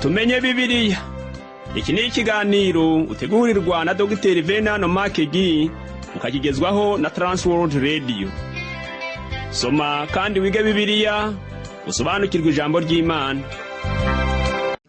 tumenye Bibiliya. Iki ni ikiganiro utegurirwa na Dr. Venano Makegi ukakigezwaho na Transworld Radio. Soma kandi wige Bibiliya usobanukirwe ijambo ry'Imana.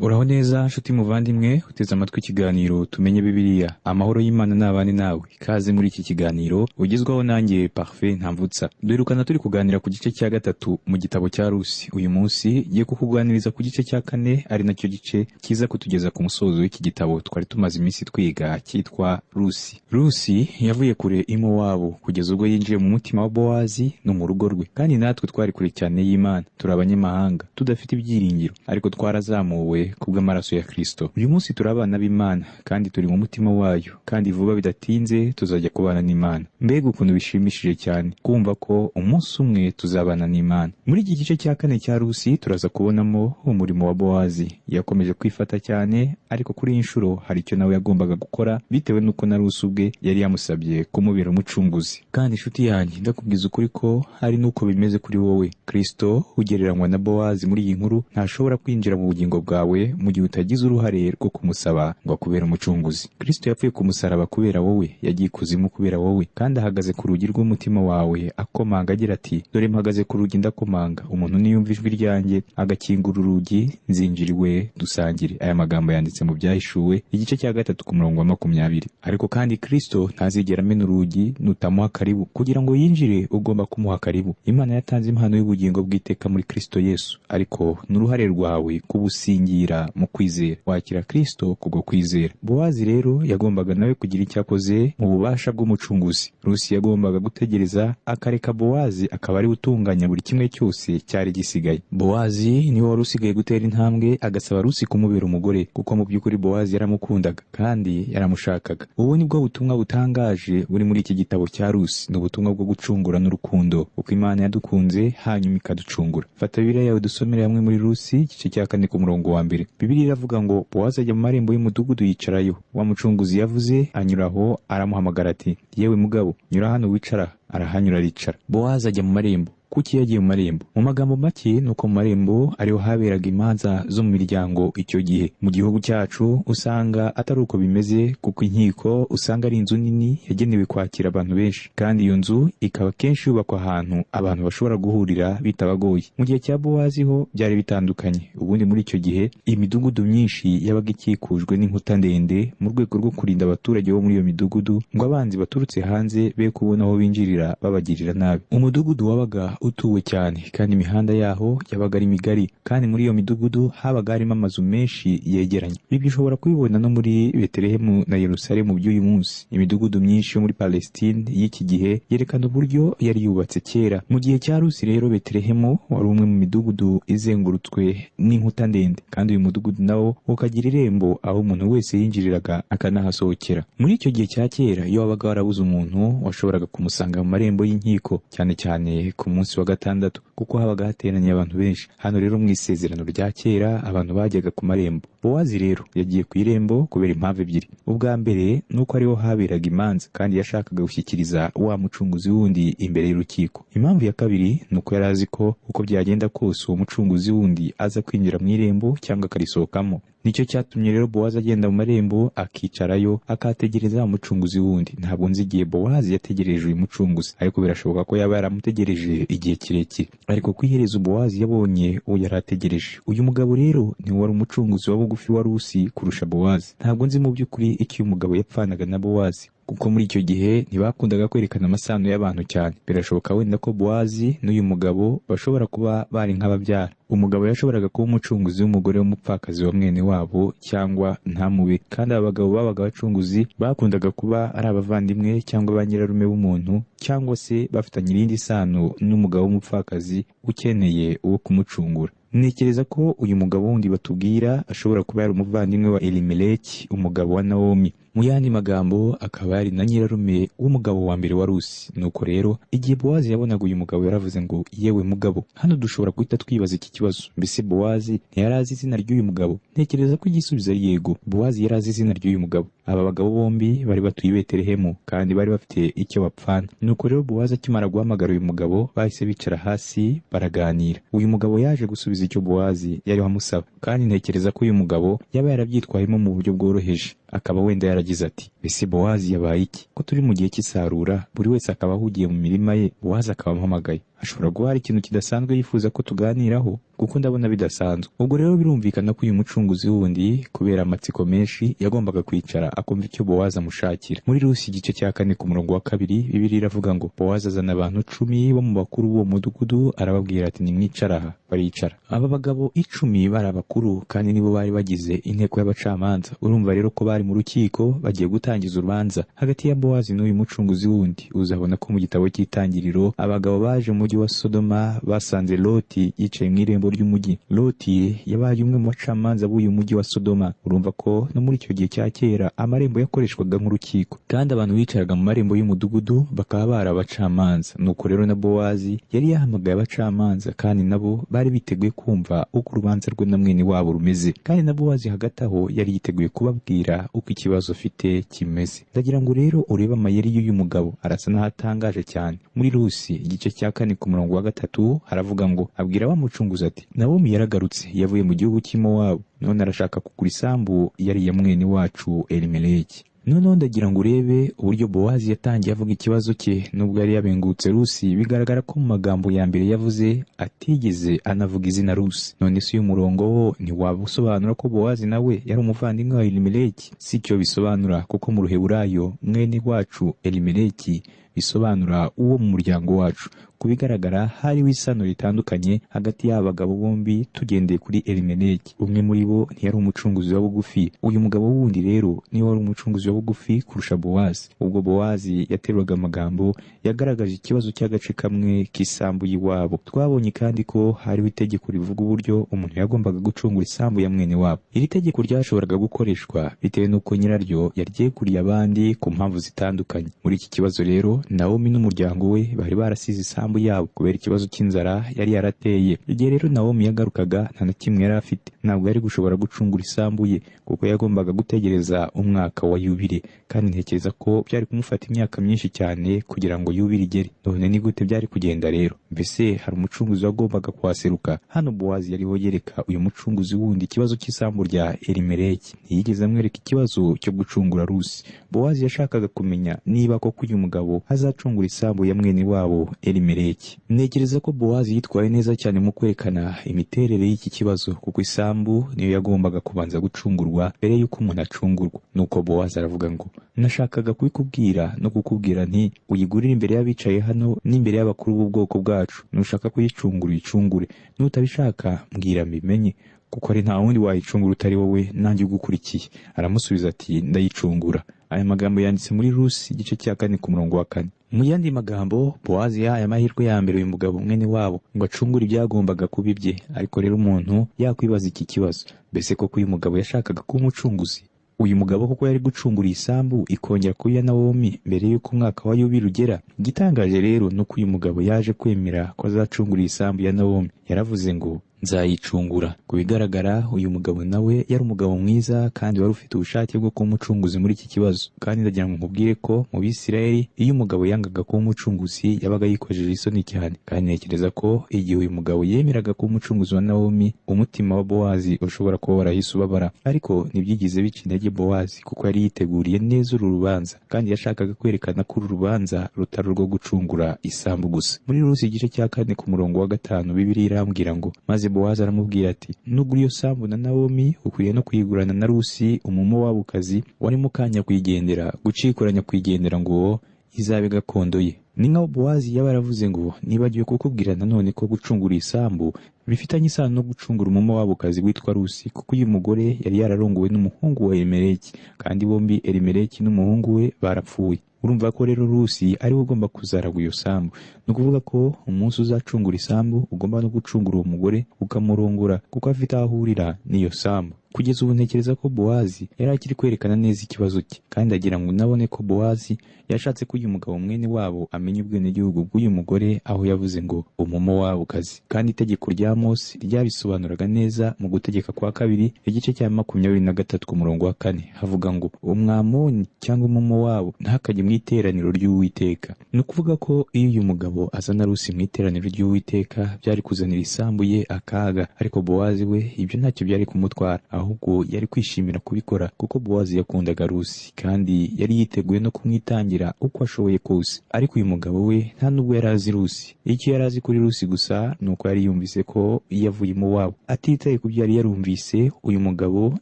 Uraho neza nshuti muvandimwe uteze amatwi ikiganiro tumenye Bibiliya. Amahoro y'Imana n'abane nawe. Ikaze muri iki kiganiro ugezwaho nanjye Parfait Ntamvutsa. Duherukana turi kuganira ku gice cya gatatu mu gitabo cya Rusi. Uyu munsi giye kukuganiriza ku gice cya kane, ari nacyo gice kiza kutugeza ku musozo w'iki gitabo twari tumaze iminsi twiga, cyitwa Rusi. Rusi yavuye kure Mowabu kugeza ubwo yinjiye mu mutima wa Bowazi no mu rugo rwe. Kandi natwe twari kure cyane y'Imana, turi abanyamahanga tudafite ibyiringiro, ariko twarazamuwe kubw'amaraso ya Kristo. Uyu munsi turabana b'Imana kandi turi mu mutima wayo, kandi vuba bidatinze tuzajya kubana n'Imana. Mbega ukuntu bishimishije cyane kumva ko umunsi umwe tuzabana n'Imana. Muri iki gice cya kane cya Rusi turaza kubonamo umurimo wa Bowazi. Yakomeje kwifata cyane, ariko kuri inshuro hari icyo nawe yagombaga gukora bitewe n'uko na Rusi ubwe yari yamusabye kumubera umucunguzi. Kandi inshuti yanjye, ndakubwiza ukuri ko hari n'uko bimeze kuri wowe. Kristo ugereranywa na Bowazi muri iyi nkuru ntashobora kwinjira mu bugingo bwawe mu gihe utagize uruhare rwo kumusaba ngo akubere umucunguzi. Kristo yapfuye ku musaraba kubera wowe, yagiye ikuzimu kubera wowe, kandi ahagaze ku rugi rw'umutima wawe akomanga agira ati, dore mpagaze ku rugi ndakomanga, umuntu niyumva ijwi ryanjye agakingura urugi, nzinjira iwe dusangire. Aya magambo yanditse mu Byahishuwe igice cya gatatu ku murongo wa 20. Ariko kandi Kristo ntazigera amena urugi nutamuha karibu. Kugira ngo yinjire ugomba kumuha karibu. Imana yatanze impano y'ubugingo bw'iteka muri Kristo Yesu, ariko n'uruhare rwawe kubusingira mu kwizera. Wakira Kristo kubwo kwizera. Bowazi rero yagombaga nawe kugira icyo akoze mu bubasha bw'umucunguzi. Rusi yagombaga gutegereza akareka Bowazi akaba ari utunganya buri kimwe cyose cyari gisigaye. Bowazi niwe wari usigaye gutera intambwe agasaba Rusi kumubera umugore, kuko mu by'ukuri Bowazi yaramukundaga kandi yaramushakaga. Ubu ni bwo butumwa butangaje buri muri iki gitabo cya Rusi. Ni ubutumwa bwo gucungura n'urukundo, uko Imana yadukunze hanyuma ikaducungura. Fata Bibiliya yawe dusomere hamwe muri Rusi igice cya 4 ku murongo wa 1. Bibiliya iravuga ngo Bowazi ajya mu marembo y'umudugudu yicarayo. Wa mucunguzi yavuze anyuraho, aramuhamagara ati, yewe mugabo, nyura hano wicara. Arahanyura aricara. Bowazi ajya mu marembo. Kuki yagiye mu marembo? Mu magambo make nuko mu marembo ariho haberaga imanza zo mu miryango icyo gihe. Mu gihugu cyacu usanga atari uko bimeze, kuko inkiko usanga ari inzu nini yagenewe kwakira abantu benshi, kandi iyo nzu ikaba kenshi yubakwa ahantu abantu bashobora guhurira bitabagoye. Mu gihe cya Bowazi ho byari bitandukanye. Ubundi muri icyo gihe imidugudu myinshi yabaga ikikujwe n'inkuta ndende mu rwego rwo kurinda abaturage bo muri iyo midugudu ngo abanzi baturutse hanze be kubona aho binjirira babagirira nabi. Umudugudu wabaga utuwe cyane, kandi imihanda yaho yabaga ari migari, kandi muri iyo midugudu habaga harimo amazu menshi yegeranye. Ibi ushobora kubibona no muri Betelehemu na Yerusalemu by'uyu munsi. Imidugudu myinshi yo muri Palestine y'iki gihe yerekana uburyo yari yubatse kera. Mu gihe cya Rusi rero Betelehemu wari umwe mu midugudu izengurutswe n'inkuta ndende, kandi uyu mudugudu nawo ukagira irembo aho umuntu wese yinjiriraga akanahasohokera. Muri icyo gihe cya kera iyo wabaga warabuze umuntu washoboraga kumusanga mu marembo y'inkiko, cyane cyane ku munsi wa gatandatu, kuko habaga hateraniye abantu benshi. Hano rero mu isezerano rya kera abantu bajyaga ku marembo. Bowazi rero yagiye ku irembo kubera impamvu ebyiri. Ubwa mbere nuko ariho haberaga imanza, kandi yashakaga gushyikiriza wa mucunguzi wundi imbere y'urukiko. Impamvu ya kabiri nuko yari azi ko uko byagenda kose uwo mucunguzi wundi aza kwinjira mu irembo cyangwa akarisohokamo. Nicyo cyatumye rero Bowazi agenda mu marembo akicarayo akategereza umucunguzi wundi. Ntabwo nzi igihe Bowazi yategereje uyu mucunguzi, ariko birashoboka ko yaba yaramutegereje igihe kirekire. Ariko ku iherezo Bowazi yabonye uwo yari ategereje. Uyu mugabo rero ni wari umucunguzi wa bugufi wa Rusi kurusha Bowazi. Ntabwo nzi mu by'ukuri icyo uyu mugabo yapfanaga na Bowazi, kuko muri icyo gihe ntibakundaga kwerekana amasano y'abantu cyane. Birashoboka wenda ko Bowazi n'uyu mugabo bashobora kuba bari nk'ababyara. Umugabo yashoboraga kuba umucunguzi w'umugore w'umupfakazi wa mwene wabo cyangwa ntamube, kandi aba bagabo babaga abacunguzi bakundaga kuba ari abavandimwe cyangwa ba nyirarume w'umuntu, cyangwa se bafitanye irindi sano n'umugabo w'umupfakazi ukeneye uwo kumucungura. Ntekereza ko uyu mugabo wundi batubwira ashobora kuba yari umuvandimwe wa Elimeleki, umugabo wa Naomi. Mu yandi magambo akaba yari na nyirarume w'umugabo wa mbere wa Rusi. Nuko rero igihe Bowazi yabonaga uyu mugabo yaravuze ngo, yewe mugabo. Hano dushobora guhita twibaza iki kibazo, mbese Bowazi ntiyari azi izina ry'uyu mugabo? Ntekereza ko igisubizo ari yego. Bowazi yari azi izina ry'uyu mugabo, aba bagabo bombi bari batuye i Betelehemu kandi bari bafite icyo bapfana. Nuko rero Bowazi akimara guhamagara uyu mugabo bahise bicara hasi baraganira. Uyu mugabo yaje gusubiza icyo Bowazi yari amusaba, kandi ntekereza ko uyu mugabo yaba yarabyitwayemo mu buryo bworoheje. Akaba wenda yaragize ati, mbese Bowazi yabaye iki ko turi mu gihe cy'isarura, buri wese akaba ahugiye mu mirima ye, Bowazi akaba amuhamagaye? Ashobora kuba hari ikintu kidasanzwe yifuza ko tuganiraho, kuko ndabona bidasanzwe. Ubwo rero birumvikana ko uyu mucunguzi wundi kubera amatsiko menshi yagombaga kwicara akumva icyo Bowazi amushakira. Muri Rusi igice cya 4 ku murongo wa 2 Bibiliya iravuga ngo Bowazi azana abantu 10 bo mu bakuru b'uwo mudugudu, arababwira ati nimwicara aha. Baricara. Aba bagabo 10 bari abakuru kandi nibo bari bagize inteko y'abacamanza. Urumva rero ko bari mu rukiko bagiye gutangiza urubanza hagati ya Bowazi n'uyu mucunguzi wundi. Uzabona ko mu gitabo cy'itangiriro abagabo baje mu mujyi wa Sodoma basanze Loti yicaye mu irembo ry'umujyi. Loti yabaye umwe mu bacamanza b'uyu mujyi wa Sodoma. Urumva ko no muri icyo gihe cya kera amarembo yakoreshwaga nk'urukiko, kandi abantu bicaraga mu marembo y'umudugudu bakaba bari abacamanza. Nuko rero na Bowazi yari yahamagaye abacamanza, kandi nabo bari biteguye kumva uko urubanza rwe na mwene wabo rumeze, kandi na Bowazi hagati aho yari yiteguye kubabwira uko ikibazo afite kimeze. Ndagira ngo rero urebe amayeri y'uyu mugabo, arasa n'ahatangaje cyane. Muri Rusi igice cya 4 ku murongo wa 3 haravuga ngo abwira wa mucunguzi ati, Nawomi yaragarutse yavuye mu gihugu cy'Imowabu, none arashaka kugura isambu yari ya mwene wacu Elimeleki. Noneho ndagira ngo urebe uburyo Bowazi yatangiye avuga ikibazo cye. Nubwo yari yabengutse Rusi, bigaragara ko mu magambo ya mbere yavuze atigeze anavuga izina Rusi. None se uyu murongo wo ntiwaba usobanura ko Bowazi nawe yari umuvandimwe wa Elimeleki? Si cyo bisobanura, kuko mu Ruheburayo mwene wacu Elimeleki bisobanura uwo mu muryango wacu. Kubigaragara hariho isano ritandukanye hagati y'abagabo bombi tugendeye kuri Elimeleki. Umwe muri bo ntiyari umucunguzi wa bugufi. Uyu mugabo wundi rero niwe wari umucunguzi wa bugufi kurusha Bowazi. Ubwo Bowazi yaterwaga amagambo yagaragaje ikibazo cy'agace kamwe k'isambu y'iwabo. Twabonye kandi ko hariho itegeko rivuga uburyo umuntu yagombaga gucungura isambu ya mwene wabo. Iri tegeko ryashoboraga gukoreshwa bitewe n'uko nyiraryo yaryeguriye abandi ku mpamvu zitandukanye. Muri iki kibazo rero Nawomi n'umuryango we bari barasize isambu yabo kubera ikibazo cy'inzara yari yarateye. Igihe rero Nawomi yagarukaga nta na kimwe yari afite. Ntabwo yari gushobora gucungura isambu ye kuko yagombaga gutegereza umwaka wa yubile, kandi ntekereza ko byari kumufata imyaka myinshi cyane kugira ngo yubile igere. None ni gute byari kugenda rero? Mbese hari umucunguzi wagombaga kuhaseruka? Hano Bowazi yariho yereka uyu mucunguzi wundi ikibazo cy'isambu rya Elimeleki. Ntiyigeze amwereka ikibazo cyo gucungura Rusi. Bowazi yashakaga kumenya niba koko uyu mugabo azacungura isambu ya mwene wabo Elimeleki. Ntekereza ko Bowazi yitwaye neza cyane mu kwerekana imiterere y'iki kibazo, kuko isambu niyo yagombaga kubanza gucungurwa mbere y'uko umuntu acungurwa. Nuko Bowazi aravuga ngo, nashakaga kubikubwira no kukubwira nti uyigurire imbere y'abicaye hano n'imbere y'abakuru b'ubwoko bwacu. Nushaka kuyicungura uyicungure, nutabishaka mbwira mbimenye, kuko ari nta wundi wayicungura utari wowe nanjye ugukurikiye. Aramusubiza ati, ndayicungura. Aya magambo yanditse muri Rusi igice cya 4 ku murongo wa 4. Mu yandi magambo, Bowazi yahaye amahirwe ya mbere uyu mugabo mwene wabo ngo acungure ibyagombaga kuba ibye. Ariko rero umuntu yakwibaza iki kibazo, mbese koko uyu mugabo yashakaga kuba umucunguzi? Uyu mugabo koko yari gucungura isambu ikongera kuba iya Nawomi mbere y'uko umwaka wa yubile ugera? Igitangaje rero nuko uyu mugabo yaje kwemera ko azacungura isambu ya Nawomi. Yaravuze ngo, nzayicungura. Ku bigaragara uyu mugabo nawe yari umugabo mwiza kandi wari ufite ubushake bwo kuba umucunguzi muri iki kibazo. Kandi ndagira ngo nkubwire ko mu Bisirayeli iyo umugabo yangaga kuba umucunguzi yabaga yikojeje isoni cyane. Kandi ntekereza ko igihe uyu mugabo yemeraga kuba umucunguzi wa Nawomi, umutima wa Bowazi ushobora kuba warahise ubabara. Ariko ntibyigize bica intege Bowazi, kuko yari yiteguriye neza uru rubanza kandi yashakaga kwerekana ko uru rubanza rutari urwo gucungura isambu gusa. Muri Rusi igice cya 4 ku murongo wa 5 Bibiliya irambwira ngo, maze Bowazi aramubwira ati, nugura iyo sambu na Nawomi ukwiriye no kuyigurana na Rusi umumowabukazi wari mu kanya kuyigendera, gucikuranya kuyigendera ngo izabe gakondo ye. Ni nkaho Bowazi yaba yaravuze ngo, nibagiwe kukubwira nanone ko gucungura isambu bifitanye isano no gucungura umumowabukazi witwa Rusi, kuko uyu mugore yari yararongowe n'umuhungu wa Elimeleki, kandi bombi Elimeleki n'umuhungu we barapfuye. urumva ko rero Rusi ari we ugomba kuzaragwa iyo sambu. Ni ukuvuga ko umunsi uzacungura isambu ugomba no gucungura uwo mugore ukamurongora kuko afite aho ahurira n'iyo sambu. Kugeza ubu ntekereza ko Bowazi yari akiri kwerekana neza ikibazo cye, kandi agira ngo nabone ko Bowazi yashatse ko uyu mugabo mwene wabo amenya ubwenegihugu bw'uyu mugore, aho yavuze ngo Umumowabukazi. Kandi itegeko rya Mose ryabisobanuraga neza mu gutegeka kwa 2 igice cya 23 ku murongo wa 4, havuga ngo Umwamoni cyangwa Umumowabu ntakajye mu iteraniro ry'Uwiteka. Ni ukuvuga ko iyo uyu mugabo azana Rusi mu iteraniro ry'Uwiteka byari kuzanira isambu ye akaga, ariko Bowazi we ibyo ntacyo byari kumutwara, ahubwo yari kwishimira kubikora kuko Bowazi yakundaga Rusi kandi yari yiteguye no kumwitangira uko ashoboye kose. Ariko uyu mugabo we nta nubwo yari azi Rusi. Icyo yari azi kuri Rusi gusa nuko yari yumvise ko yavuye mu wabo. Atitaye ku byo yari yarumvise, uyu mugabo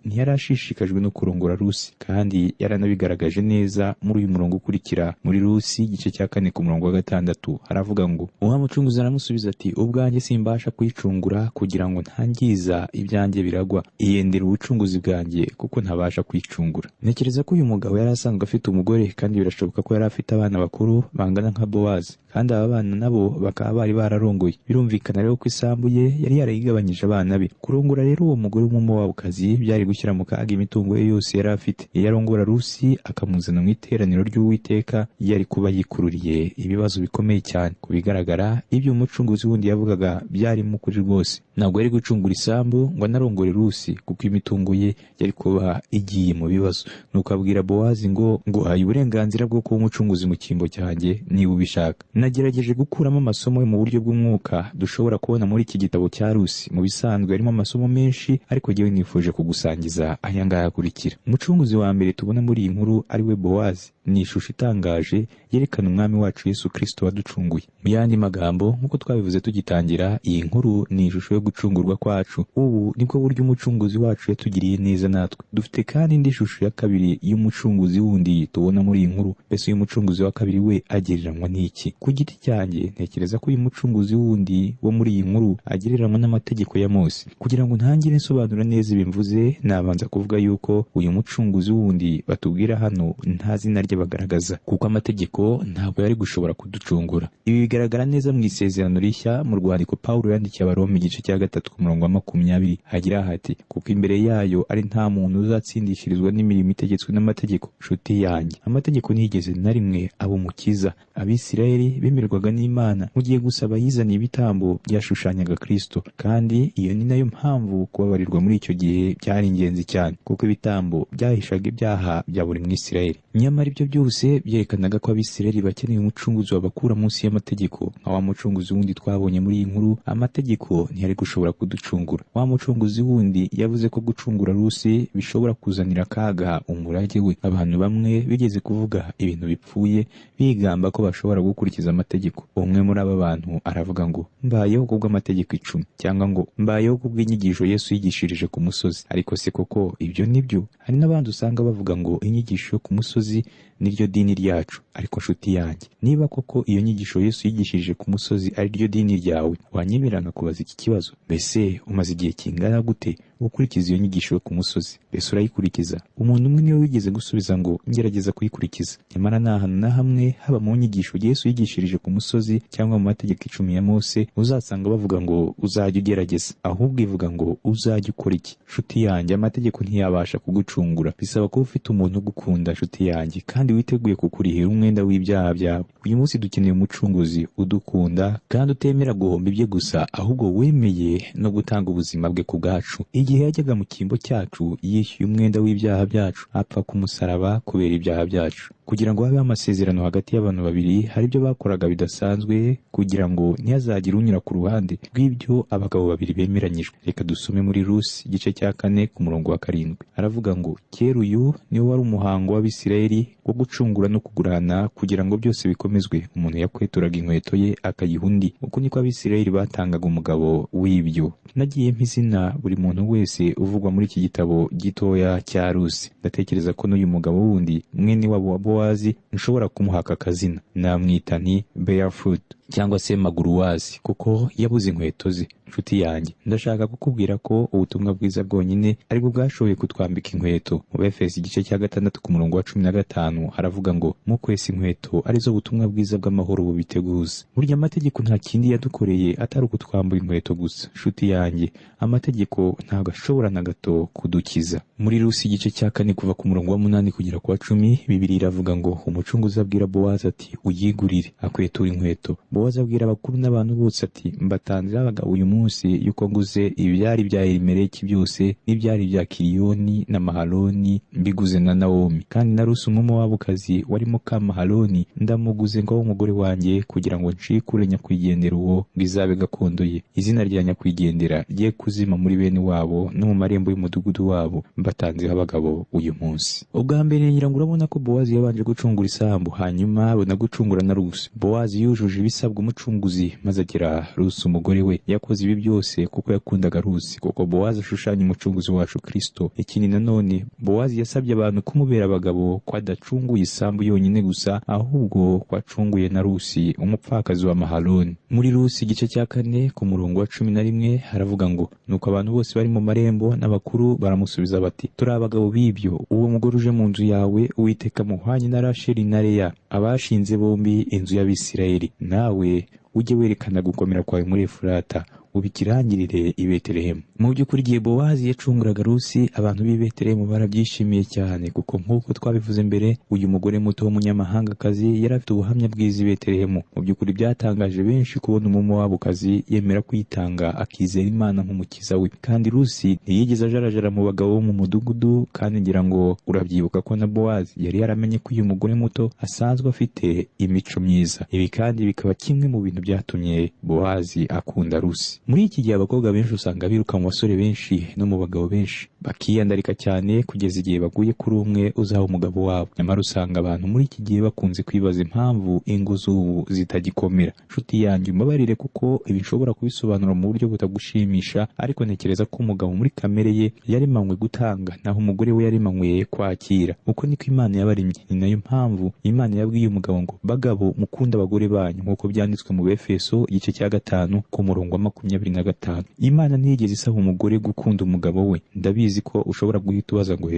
ntiyari ashishikajwe no kurongora Rusi, kandi yaranabigaragaje neza muri uyu murongo ukurikira muri Rusi igice cya 4 ku murongo wa 6, haravuga ngo uwa mucunguzi aramusubiza ati ubwanjye simbasha kwicungura kugira ngo ntangiza ibyanjye biragwa, iyendera ubucunguzi bwanjye kuko ntabasha kwicungura. Ntekereza ko uyu mugabo yari asanzwe afite umugore, kandi birashoboka ko yari afite abana bakuru bangana nka Bowazi, kandi aba bana nabo bakaba bari bararongoye. Birumvikana rero ko isambu ye yari yarayigabanyije abana be. Kurongora rero uwo mugore w'Umumowabukazi byari gushyira mu kaga imitungo ye yose yari afite. Iyo arongora Rusi akamuzana mu iteraniro ry'Uwiteka, yari kuba yikururiye ibibazo bikomeye cyane. Ku bigaragara ibyo umucunguzi wundi yavugaga byari mu kuri rwose. Ntabwo yari gucungura isambu ngo anarongore Rusi, kuko imitungo ye yari kuba igiye mu bibazo. Nuko abwira Bowazi ngo nguhaye uburenganzira bwo kuba umucunguzi mu cyimbo cyanjye niba ubishaka. Nagerageje gukuramo amasomo yo mu buryo bw'umwuka dushobora kubona muri iki gitabo cya Rusi. Mu bisanzwe harimo amasomo menshi, ariko jyewe nifuje kugusangiza aya ngaya akurikira. Umucunguzi wa mbere tubona muri iyi nkuru ari we Bowazi. Ni ishusho itangaje yerekana umwami wacu Yesu Kristo waducunguye. Mu yandi magambo, nk'uko twabivuze tugitangira, iyi nkuru ni ishusho yo gucungurwa kwacu. Ubu nibwo buryo umucunguzi wacu yatugiriye neza natwe. Dufite kandi indi shusho ya kabiri y'umucunguzi wundi tubona muri iyi nkuru. Mbese uyu mucunguzi wa kabiri we agereranywa n'iki? Ku giti cyanjye ntekereza ko uyu mucunguzi wundi wo muri iyi nkuru agereranywa n'amategeko ya Mose. Kugira ngo ntangire nsobanura neza ibimvuze, nabanza kuvuga yuko uyu mucunguzi wundi batubwira hano nta zina rye bagaragaza, kuko amategeko ntabwo yari gushobora kuducungura. Ibi bigaragara neza mu isezerano rishya mu rwandiko Pawulo yandikiye Abaroma igice cya 3 ku murongo wa 20, hagira hati kuko imbere yayo ari nta muntu uzatsindishirizwa n'imirimo itegetswe n'amategeko. Nshuti yanjye, amategeko ntiyigeze na rimwe aba umukiza. Abisirayeli bemerwaga n'Imana mu gihe gusa bayizaniye ibitambo byashushanyaga Kristo, kandi iyo ni nayo mpamvu kubabarirwa muri icyo gihe byari ingenzi cyane, kuko ibitambo byahishaga ibyaha bya buri Mwisirayeli. Nyamara ibyo byose byerekanaga ko Abisirayeli bakeneye umucunguzi wabakura munsi y'amategeko. Nka wa mucunguzi wundi twabonye muri iyi nkuru, amategeko ntiyari gushobora kuducungura. Wa mucunguzi wundi yavuze ko gucungura Rusi bishobora kuzanira akaga umurage we. Abantu bamwe bigeze kuvuga ibintu bipfuye bigamba ko bashobora gukurikiza amategeko. Umwe muri aba bantu aravuga ngo mbayeho kubw'amategeko 10, cyangwa ngo mbayeho kubw'inyigisho Yesu yigishirije ku musozi. Ariko se koko ibyo nibyo? Hari n'abandi usanga bavuga ngo inyigisho yo ku musozi niryo dini ryacu. Ariko nshuti yanjye, niba koko iyo nyigisho Yesu yigishirije ku musozi ari ryo dini ryawe, wanyemerana kubaza iki kibazo: mbese umaze igihe kingana gute ukurikiza iyo nyigisho yo ku musozi? Mbese urayikurikiza? Umuntu umwe niwe wigeze gusubiza ngo ngerageza kuyikurikiza. Nyamara nta hantu na hamwe, haba mu nyigisho Yesu yigishirije ku musozi cyangwa mu mategeko 10 ya Mose, uzasanga bavuga ngo uzajya ugerageza. Ahubwo ivuga ngo uzajya ukora iki. Nshuti yanjye, amategeko ntiyabasha kugucungura. Bisaba kuba ufite umuntu ugukunda, nshuti yanjye, kandi witeguye kukurihira umwenda w'ibyaha byawe. Uyu munsi dukeneye umucunguzi udukunda kandi utemera guhomba ibye gusa, ahubwo wemeye no gutanga ubuzima bwe ku bwacu. Igihe yajyaga mu cyimbo cyacu, yishyuye umwenda w'ibyaha byacu, apfa ku musaraba kubera ibyaha byacu. Kugira ngo habeho amasezerano hagati y'abantu babiri, hari ibyo bakoraga bidasanzwe kugira ngo ntihazagire unyura ku ruhande rw'ibyo abagabo babiri bemeranyijwe. Reka dusome muri Rusi igice cya 4 ku murongo wa 7. Aravuga ngo kera uyu niwo wari umuhango w'Abisirayeli wo gucungura no kugurana, kugira ngo byose bikomezwe. Umuntu yakweturaga inkweto ye akayiha undi. Uko niko Abisirayeli batangaga umugabo w'ibyo. Nagiye mpizina buri muntu wese uvugwa muri iki gitabo gitoya cya Rusi. Ndatekereza ko n'uyu mugabo wundi mwene wabo wa Bowazi nshobora kumuhaka akazina. Namwita nti Barefoot. cyangwa se maguruwazi kuko yabuze inkweto ze. Nshuti yanjye, ndashaka kukubwira ko ubutumwa bwiza bwonyine aribwo bwashoboye kutwambika inkweto. Mu Befeso igice cya 6 ku murongo wa 15 haravuga ngo mukwese inkweto arizo butumwa bwiza bw'amahoro bubiteguza. Burya amategeko nta kindi yadukoreye atari ukutwambura inkweto gusa. Nshuti yanjye, amategeko ntabwo ashobora na gato kudukiza. Muri Rusi igice cya 4 kuva ku murongo wa 8 kugera ku wa 10 Bibiliya iravuga ngo umucunguzi abwira Bowazi ati uyigurire, akwetura inkweto. Bowazi abwira abakuru n'abantu bose ati mbatanzira abagabo uyu munsi yuko nguze ibyari bya Elimeleki byose n'ibyari bya Kiriyoni na Mahaloni mbiguze na Naomi, kandi na Rusi umumowabukazi warimo ka Mahaloni ndamuguze ngo umugore wanjye kugira ngo ncikure nyakwigendera uwo bizabe gakondo ye, izina rya nyakwigendera rye kuzima muri bene wabo no mu marembo y'umudugudu wabo, mbatanzira abagabo uyu munsi. Ubwa mbere ngira ngo urabona ko Bowazi yabanje gucungura isambu, hanyuma abona gucungura na Rusi. Bowazi yujuje ibisabwa umucunguzi maze agira Rusi umugore we. Yakoze ibi byose kuko yakundaga Rusi, kuko Bowazi ashushanya umucunguzi wacu Kristo. Ikindi nanone Bowazi yasabye abantu kumubera abagabo ko adacunguye isambu yonyine gusa, ahubwo kwacunguye na Rusi umupfakazi wa Mahaloni. Muri Rusi igice cya 4 ku murongo wa 11 haravuga ngo nuko abantu bose bari mu marembo n'abakuru baramusubiza bati turi abagabo b'ibyo, uwo mugore uje mu nzu yawe Uwiteka muhwanye na Rasheli na Leya abashinze bombi inzu y'Abisirayeli, nawe ujye werekana gukomera kwawe muri Efurata ubikirangirire i Betelehemu. Mu by'ukuri igihe Bowazi yacunguraga Rusi, abantu b'i Betelehemu barabyishimiye cyane, kuko nk'uko twabivuze mbere uyu mugore muto w'umunyamahangakazi yari afite ubuhamya bwiza i Betelehemu. Mu by'ukuri byatangaje benshi kubona umumowabukazi yemera kwitanga akizera Imana nk'umukiza we. Kandi Rusi ntiyigeze ajarajara mu bagabo bo mu mudugudu, kandi ngira ngo urabyibuka ko na Bowazi yari yaramenye ko uyu mugore muto asanzwe afite imico myiza. Ibi kandi bikaba kimwe mu bintu byatumye Bowazi akunda Rusi. Muri iki gihe abakobwa benshi usanga biruka mu basore benshi no mu bagabo benshi, bakiyandarika cyane kugeza igihe baguye kuri umwe uzaba umugabo wabo. Nyamara usanga abantu muri iki gihe bakunze kwibaza impamvu ingo z'ubu zitagikomera. Nshuti yanjye umbabarire kuko ibi nshobora kubisobanura mu buryo butagushimisha, ariko ntekereza ko umugabo muri kamere ye yaremanywe gutanga, naho umugore we yaremanywe kwakira. Uko niko Imana yabaremye. Ni nayo mpamvu Imana yabwiye umugabo ngo bagabo mukunda abagore banyu, nk'uko byanditswe mu Befeso igice cya 5 ku murongo wa 25. Imana ntiyigeze isaba umugore gukunda umugabo we. Ndabizi ko ushobora guhita ubaza ngo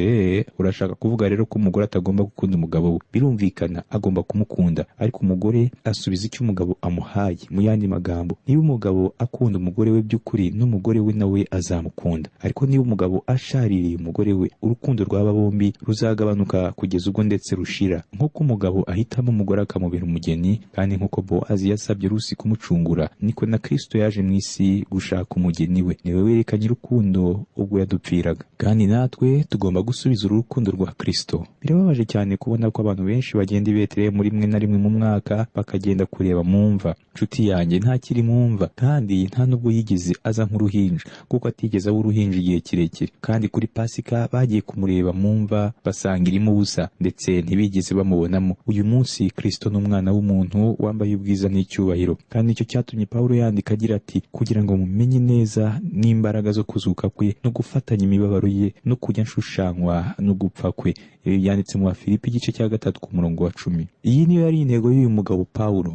urashaka kuvuga rero ko umugore atagomba gukunda umugabo we? Birumvikana agomba kumukunda, ariko umugore asubiza icyo umugabo amuhaye. Mu yandi magambo, niba umugabo akunda umugore we by'ukuri, n'umugore we nawe azamukunda. Ariko niba umugabo ashaririye umugore we, urukundo rw'aba bombi ruzagabanuka kugeza ubwo ndetse rushira. Nk'uko umugabo ahitamo umugore akamubera umugeni, kandi nk'uko Bowazi yasabye Rusi kumucungura, niko na Kristo yaje mu isi gushaka umugeni we. Niwe werekanye urukundo ubwo yadupfiraga, kandi natwe tugomba gusubiza urukundo rwa Kristo. Birababaje cyane kubona ko abantu benshi bagenda i Betelehemu rimwe na rimwe mu mwaka bakagenda kureba mu mva. Nshuti yanjye, ntakiri mu mva, kandi nta nubwo yigeze aza nk'uruhinja, kuko atigeze aba uruhinja igihe kirekire. Kandi kuri Pasika bagiye kumureba mu mva basanga irimo ubusa, ndetse ntibigeze bamubonamo. Uyu munsi Kristo n'umwana w'umuntu wambaye ubwiza n'icyubahiro, kandi nicyo cyatumye Pawulo yandika agira ati kugira ngo mumenye neza n'imbaraga zo kuzuka kwe no gufatanya imibabaro ye no kujya nshushanywa no gupfa kwe. Ibi byanditse mu Bafilipi igice cya 3 ku murongo wa 10. Iyi niyo yari intego y'uyu mugabo Pawulo.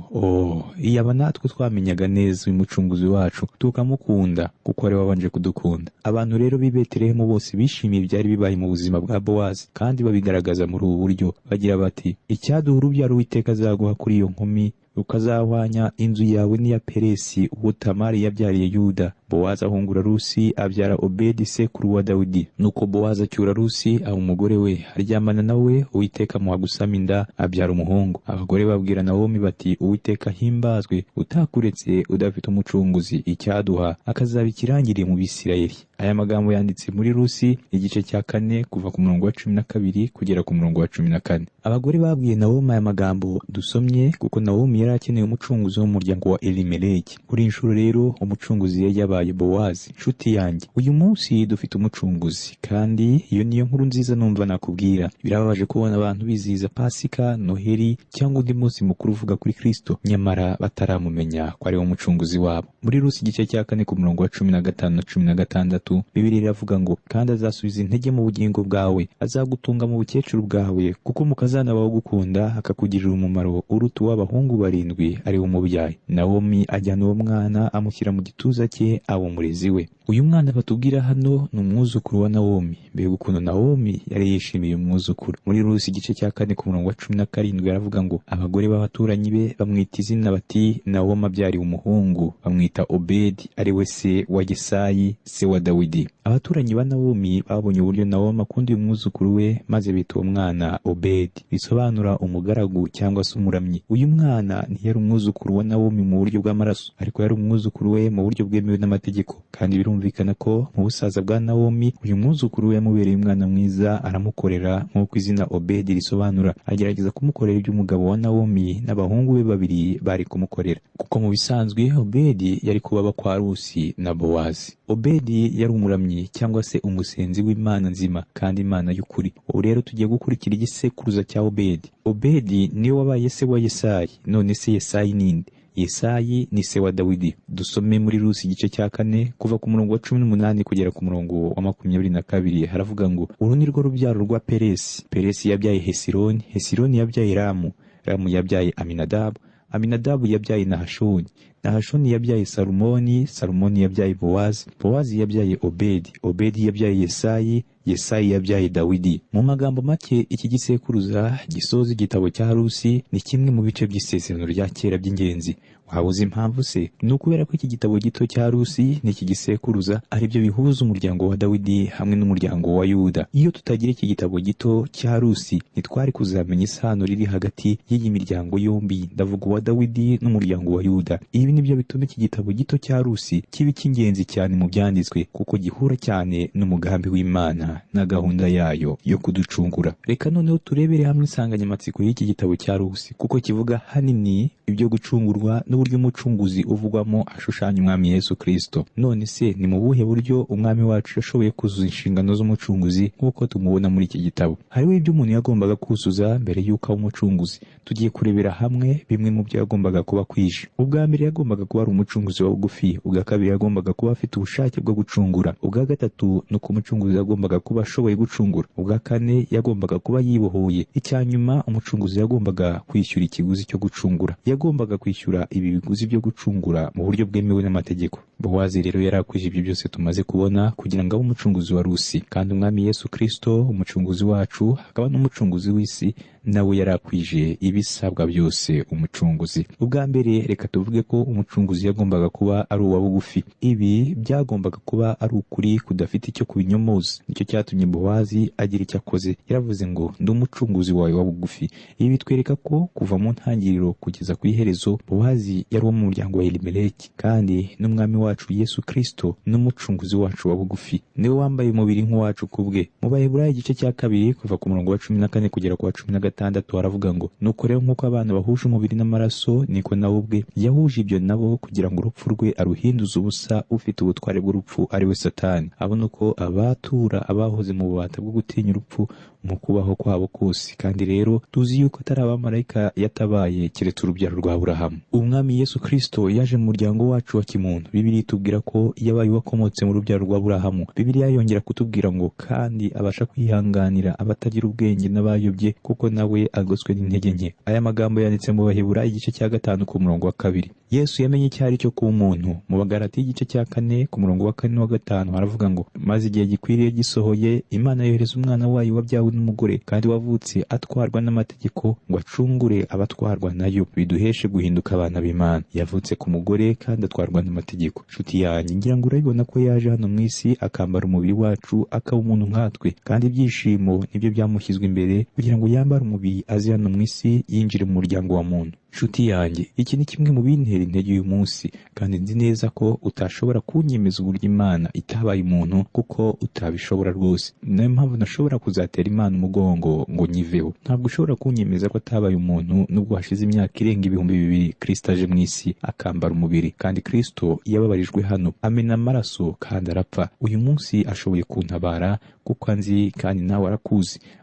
Iyaba natwe twamenyaga neza uyu mucunguzi wacu tukamukunda, kuko ari wabanje kudukunda. Abantu rero b'i Betelehemu bose bishimiye ibyari bibaye mu buzima bwa Bowazi, kandi babigaragaza muri ubu buryo bagira bati icyaduha urubyaro Uwiteka azaguha kuri iyo nkumi rukazahwanya inzu yawe n'iya Peresi uwo Tamari yabyariye Yuda. Bowazi ahungura Rusi abyara Obedi sekuru wa Dawidi. Nuko Bowazi acyura Rusi aba umugore we, aryamana nawe, Uwiteka amuha gusama inda, abyara umuhungu. Abagore babwira Nawomi bati Uwiteka himbazwe, utakuretse udafite umucunguzi, icyaduha akazaba ikirangiriye mu Bisirayeli. Aya magambo yanditse muri Rusi igice cya 4 kuva ku murongo wa 12 kugera ku murongo wa 14. Abagore babwiye Nawomi aya magambo dusomye, kuko Nawomi yari akeneye umucunguzi wo mu muryango wa Elimeleki. Kuri inshuro rero umucunguzi yabaye uramuhaye Bowazi nshuti yanjye. Uyu munsi dufite umucunguzi, kandi iyo niyo nkuru nziza numva nakubwira. Birababaje kubona abantu bizihiza Pasika, Noheli cyangwa undi munsi mukuru uvuga kuri Kristo, nyamara bataramumenya ko ari we mucunguzi wabo. Muri Rusi igice cya 4 ku murongo wa 15 na 16, Bibiliya iravuga ngo, kandi azasubiza intege mu bugingo bwawe, azagutunga mu bukecuru bwawe, kuko mukazana bawe gukunda akakugirira umumaro uruta uw'abahungu 7 ari we umubyaye. Nawomi ajyana uwo mwana amushyira mu gituza cye, aba umurezi we. Uyu mwana batubwira hano ni umwuzukuru wa Nawomi. Mbega ukuntu Nawomi yari yishimiye umwuzukuru. Muri Rusi igice cya 4 ku murongo wa 17 aravuga ngo, abagore b'abaturanyi be bamwita izina bati, Nawomi abyariye umuhungu, bamwita Obedi ari we se wa Yesayi se wa Dawidi. Abaturanyi ba Nawomi babonye uburyo Nawomi akunda uyu mwuzukuru we, maze bita uwo mwana Obedi, bisobanura umugaragu cyangwa se umuramyi. Uyu mwana ntiyari umwuzukuru wa Nawomi mu buryo bw'amaraso, ariko yari umwuzukuru we mu buryo bwemewe n'amategeko. Kandi birumvikana ko mu busaza bwa Nawomi uyu mwuzukuru we yamubereye umwana mwiza, aramukorera nk'uko izina Obedi risobanura. Agerageza kumukorera ibyo umugabo wa Nawomi n'abahungu be 2 bari kumukorera, kuko mu bisanzwe Obedi yari kuba kwa Rusi na Bowazi. Obedi yari umuramyi cyangwa se umusenzi w'Imana nzima kandi Imana y'ukuri. Ubu rero tugiye gukurikira igisekuruza cya Obedi. Obedi niwe wabaye se wa Yesayi. None se Yesayi ninde? Yesayi ni se wa Dawidi. Dusome muri Rusi igice cya 4 kuva ku murongo wa 18 kugera ku murongo wa 22. Haravuga ngo, uru ni rwo rubyaro rwa Peresi. Peresi yabyaye Hesironi, Hesironi yabyaye Ramu, Ramu yabyaye Aminadabu, Aminadabu yabyaye Nahashoni, Nahashoni yabyaye Salumoni, Salumoni yabyaye Bowazi, Bowazi yabyaye Obedi, Obedi yabyaye Yesayi, Yesayi yabyaye Dawidi. Mu magambo make, iki gisekuruza gisoza igitabo cya Rusi ni kimwe mu bice by'isezerano rya kera by'ingenzi. Wabuze impamvu se? Ni ukubera ko iki gitabo gito cya Rusi n'iki gisekuruza ari byo bihuza umuryango wa Dawidi hamwe n'umuryango wa Yuda. Iyo tutagira iki gitabo gito cya Rusi, ntitwari kuzamenya isano riri hagati y'iyi miryango yombi, ndavuga uwa Dawidi n'umuryango wa Yuda. Ibi nibyo bituma iki gitabo gito cya Rusi kiba icy'ingenzi cyane mu byanditswe, kuko gihura cyane n'umugambi w'Imana na gahunda yayo yo kuducungura. Reka noneho turebere hamwe insanganyamatsiko y'iki gitabo cya Rusi, kuko kivuga hanini ibyo gucungurwa n'uburyo umucunguzi uvugwamo ashushanya umwami Yesu Kristo. None se ni mu buhe buryo umwami wacu yashoboye kuzuza inshingano z'umucunguzi nk'uko tumubona muri iki gitabo? Hariho ibyo umuntu yagombaga kuzuza mbere y'uko aba umucunguzi. Tugiye kurebera hamwe bimwe mu byo yagombaga kuba kwije. Ubwa mbere yagombaga kuba ari umucunguzi wa bugufi. Ubwa kabiri yagombaga kuba afite ubushake bwo gucungura. Ubwa gatatu ni uko umucunguzi yagombaga kuba ashoboye gucungura. Ubwa kane yagombaga kuba yibohoye. Icyanyuma umucunguzi yagombaga kwishyura ikiguzi cyo gucungura. Yagombaga kwishyura ibi biguzi byo gucungura mu buryo bwemewe n'amategeko. Bowazi rero yari akwije ibyo byose tumaze kubona kugira ngo abe umucunguzi wa Rusi. Kandi umwami Yesu Kristo, umucunguzi wacu, akaba n'umucunguzi w'isi, nawe yari akwije ibisabwa byose umucunguzi. Ubwa mbere reka tuvuge ko umucunguzi yagombaga kuba ari uwa bugufi. Ibi byagombaga kuba ari ukuri kudafite icyo kubinyomoza. Nicyo cyatumye Bowazi agira icyo akoze. Yaravuze ngo, ndi umucunguzi wawe wa bugufi. Ibi bitwereka ko kuva mu ntangiriro kugeza ku iherezo, Bowazi yari uwo mu muryango wa Elimeleki, kandi n'umwami wacu Yesu Kristo n'umucunguzi wacu wa bugufi. Niwe wambaye umubiri nk'uwacu kubwe. Mu Baheburayo igice cya 2 kuva ku murongo wa 14 kugera ku wa 16 haravuga ngo, nuko rero nk'uko abana bahuje umubiri n'amaraso, niko nawe ubwe yahuje ibyo nabo, kugira ngo urupfu rwe aruhinduze ubusa ufite ubutware bw'urupfu, ari we Satani, abona uko abatura abahoze mu bubata bwo gutinya urupfu mu kubaho kwabo kose. Kandi rero tuzi yuko atari abamarayika yatabaye keretse urubyaro rwa Aburahamu. Umwami Yesu Kristo yaje mu muryango wacu wa kimuntu. Bibiliya itubwira ko yabaye wakomotse mu rubyaro rwa Aburahamu. Bibiliya yongera kutubwira ngo, kandi abasha kwihanganira abatagira ubwenge n'abayobye, kuko nawe agoswe n'intege nke. Aya magambo yanditse mu Baheburayo igice cya 5 ku murongo wa 2. Yesu yamenye icyari cyo kuba umuntu. Mu Bagalati igice cya 4 ku murongo wa 4 n'uwa 5 haravuga ngo, maze igihe gikwiriye gisohoye, Imana yohereza umwana wayo wabyawe n'umugore kandi wavutse atwarwa n'amategeko, ngo acungure abatwarwa nayo, biduheshe guhinduka abana b'Imana. Yavutse ku mugore kandi atwarwa n'amategeko. Nshuti yanjye, ngira ngo urabibona ko yaje hano mu isi akambara umubiri wacu, akaba umuntu nkatwe, kandi ibyishimo nibyo byamushyizwe imbere kugira ngo yambare umubiri aze hano mu isi, yinjire mu muryango wa muntu. nshuti yanjye, iki ni kimwe mu bintera intege uyu munsi, kandi nzi neza ko utashobora kunyemeza uburyo Imana itabaye umuntu, kuko utabishobora rwose. Niyo mpamvu ntashobora kuzatera Imana umugongo ngo nyiveho. Ntabwo ushobora kunyemeza ko atabaye umuntu nubwo hashize imyaka irenga 2000 Kristo aje mu isi akambara umubiri, kandi Kristo yababarijwe hano, amena amaraso kandi arapfa. Uyu munsi ashoboye kuntabara kuko anzi, kandi nawe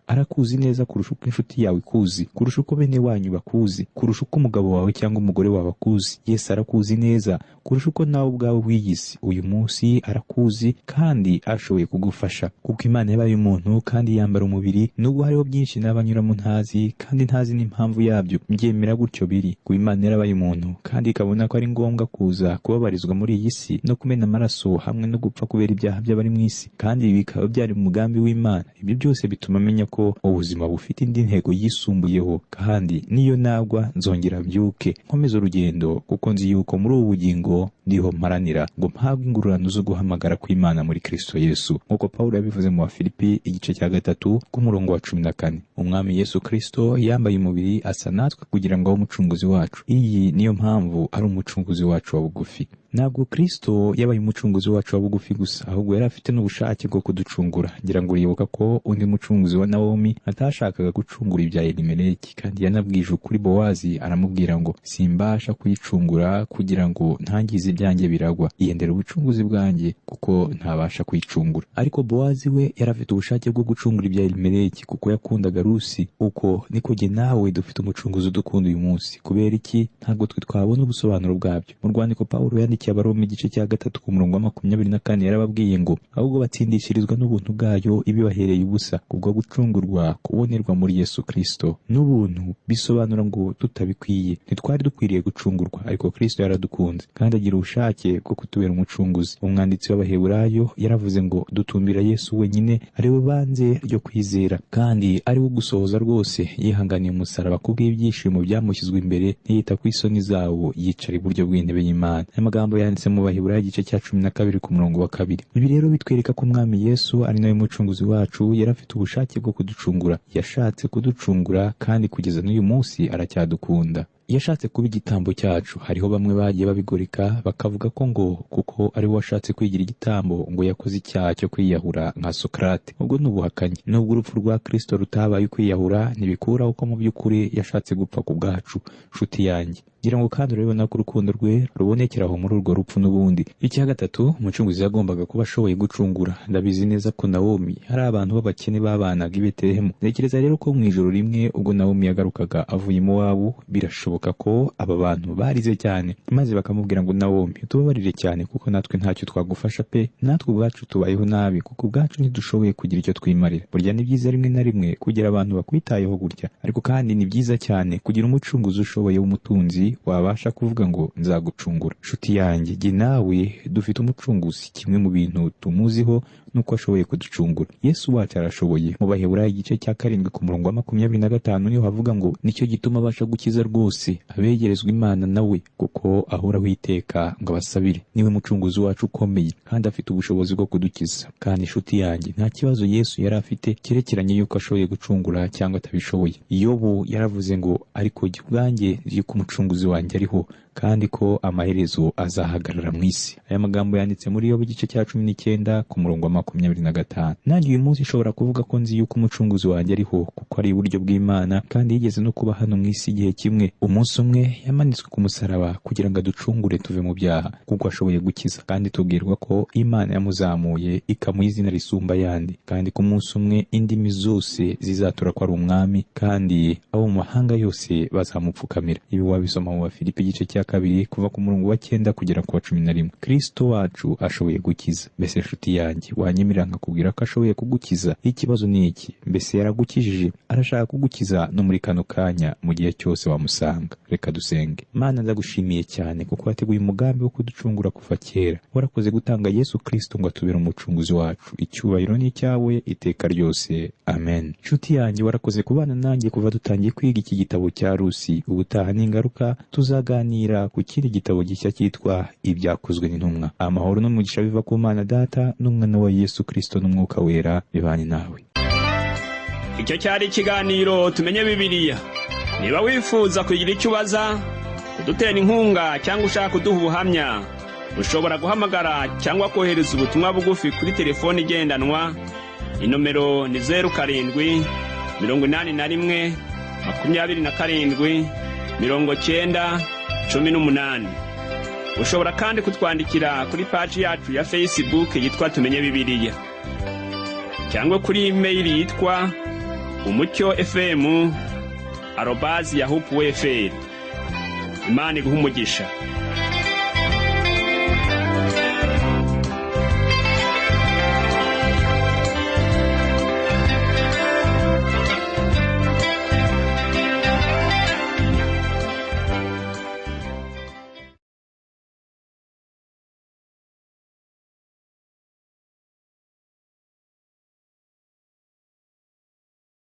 arakuzi neza kurusha uko inshuti yawe ikuzi, kurusha uko bene wanyu bakuzi, kurusha uko umugabo wawe cyangwa umugore wawe akuzi. Yesu arakuzi neza kurusha uko nawe ubwawe wiyizi. Uyu munsi arakuzi kandi ashoboye kugufasha, kuko Imana yabaye umuntu kandi yambara umubiri. Nubwo hariho byinshi n'abanyuramo ntazi, kandi ntazi n'impamvu yabyo, mbyemera gutyo biri. Kuko Imana yarabaye umuntu kandi ikabona ko ari ngombwa kuza kubabarizwa muri iyi si no kumena amaraso hamwe no gupfa kubera ibyaha by'abari mu isi, kandi ibi bikaba byari mu mugambi w'Imana. Ibyo byose bituma menya ko ubuzima bufite indi ntego yisumbuyeho, kandi niyo nagwa nzongera mbyuke nkomeza urugendo, kuko nzi yuko muri ubu bugingo ndiho mparanira ngo mpabwe ingururano zo guhamagara kw'Imana muri Kristo Yesu, nk'uko Pawulo yabivuze mu Bafilipi igice cya 3 k'umurongo wa 14. Umwami Yesu Kristo yambaye umubiri asa natwe kugira ngo abe umucunguzi wacu. Iyi niyo mpamvu ari umucunguzi wacu wa bugufi. Ntabwo Kristo yabaye umucunguzi wacu wa bugufi gusa, ahubwo yari afite n'ubushake bwo kuducungura. Ngira ngo uribuka ko undi mucunguzi wa Nawomi atashakaga gucungura ibya Elimeleki, kandi yanabwije ukuri Bowazi, aramubwira ngo simbasha kuyicungura kugira ngo ntangize ibyanjye biragwa, iyendera ubucunguzi bwanjye kuko ntabasha kuyicungura. Ariko Bowazi we yari afite ubushake bwo gucungura ibya Elimeleki kuko yakundaga Rusi. Uko niko jye nawe dufite umucunguzi udukunda uyu munsi. Kubera iki? Ntabwo twe twabona ubusobanuro bwabyo. Mu rwandiko Pawulo yandikiye Abaroma igice cya 3 k'umurongo wa 24 yarababwiye ngo ahubwo batsindishirizwa n'ubuntu bwayo ibibahereye ubusa, kubwo gucungurwa kubonerwa muri Yesu Kristo. N'ubuntu bisobanura ngo tutabikwiye, ntitwari dukwiriye gucungurwa, ariko Kristo yaradukunze kandi agira ubushake bwo kutubera umucunguzi. Umwanditsi w'Abaheburayo yaravuze ngo dutumbira Yesu wenyine, ari we banze ryo kwizera, kandi ari we gusohoza rwose. Yihanganiye umusaraba kubw'ibyishimo byamushyizwe imbere, ntiyita ku isoni zawo, yicara iburyo bw'intebe y'Imana. Aya magambo yanditse mu Baheburayo igice cya 12 ku murongo wa 2. Ibi rero bitwereka ko Umwami Yesu ari nawe mucunguzi wacu. Yari afite ubushake bwo kuducungura, yashatse kuducungura, kandi kugeza n'uyu munsi aracyadukunda. Yashatse kuba igitambo cyacu. Hariho bamwe bagiye babigoreka bakavuga ko ngo kuko ari we washatse kwigira igitambo ngo yakoze icyaha cyo kwiyahura nka Sokrate. Ubwo ni ubuhakanyi. Nubwo urupfu rwa Kristo rutabaye kwiyahura, ntibikuraho ko mu by'ukuri yashatse gupfa ku bwacu. Nshuti yanjye, ngira ngo kandi urabona ko urukundo rwe rubonekeraho muri urwo rupfu n'ubundi. Icya gatatu, umucunguzi yagombaga kuba ashoboye gucungura. Ndabizi neza ko Nawomi hari abantu b'abakene babanaga i Betelehemu. Ntekereza rero ko mu ijoro rimwe ubwo Nawomi yagarukaga avuye mu wabo, birashoboka ko aba bantu barize cyane, maze bakamubwira ngo Nawomi, tubabarire cyane kuko natwe ntacyo twagufasha pe, natwe ubwacu tubayeho nabi kuko ubwacu ntidushoboye kugira icyo twimarira. Burya ni byiza rimwe na rimwe kugira abantu bakwitayeho gutya, ariko kandi ni byiza cyane kugira umucunguzi ushoboye w'umutunzi wabasha kuvuga ngo nzagucungura. Nshuti yanjye, jye nawe dufite umucunguzi. Kimwe mu bintu tumuziho nuko ashoboye kuducungura. Yesu wacu arashoboye. Mu Baheburayo igice cya 7 ku murongo wa 25 niho havuga ngo nicyo gituma abasha gukiza rwose abegerezwa Imana nawe, kuko ahoraho iteka ngo abasabire. Niwe mucunguzi wacu ukomeye kandi afite ubushobozi bwo kudukiza. Kandi nshuti yanjye, nta kibazo Yesu yari afite cyerekeranye yuko ashoboye gucungura cyangwa atabishoboye. Yobu yaravuze ngo ariko jye ubwanjye yuko umucunguzi wanjye ariho, kandi ko amaherezo azahagarara mu isi. Aya magambo yanditse muri Yobu igice cya 19 ku murongo wa 25. Nanjye uyu munsi nshobora kuvuga ko nzi yuko umucunguzi wanjye ariho, kuko ari iburyo bw'Imana, kandi yigeze no kuba hano mu isi igihe kimwe. Umunsi umwe yamanitswe ku musaraba kugira ngo aducungure tuve mu byaha, kuko ashoboye gukiza. Kandi tubwirwa ko Imana yamuzamuye ikamuha izina risumba ayandi, kandi ku munsi umwe indimi zose zizatura ko ari umwami, kandi abo mu mahanga yose bazamupfukamira. Ibi wabisoma mu Bafilipi igice cya 2 kuva ku murongo wa 9 kugera ku wa 11. Kristo wacu ashoboye gukiza. Mbese nshuti yanjye, wanyemerera nkakubwira ko ashoboye kugukiza? Ikibazo ni iki? Mbese yaragukijije? Arashaka kugukiza no muri kano kanya, mu gihe cyose wamusanga. Reka dusenge. Mana, ndagushimiye cyane kuko wateguye umugambi wo kuducungura kuva kera. Warakoze gutanga Yesu Kristo ngo atubere umucunguzi wacu. Icyubahiro ni icyawe iteka ryose. Amen. Nshuti yanjye, warakoze kubana nanjye kuva dutangiye kwiga iki gitabo cya Rusi. Ubutaha n'ingaruka tuzaganira ku kindi gitabo gishya cyitwa Ibyakozwe n'Intumwa. Amahoro n'umugisha biva ku Mana Data n'Umwana wa Yesu Kristo n'Umwuka Wera bibane nawe. Icyo cyari ikiganiro Tumenye Bibiliya. niba wifuza kugira icyo ubaza, kudutera inkunga cyangwa ushaka kuduha ubuhamya, ushobora guhamagara cyangwa kohereza ubutumwa bugufi kuri telefone igendanwa. Inomero ni 07 81 27 90 18. Ushobora kandi kutwandikira kuri page yacu ya Facebook yitwa Tumenye Bibiliya, cyangwa kuri email yitwa umucyo@yahoo.fr. Imana iguhe umugisha.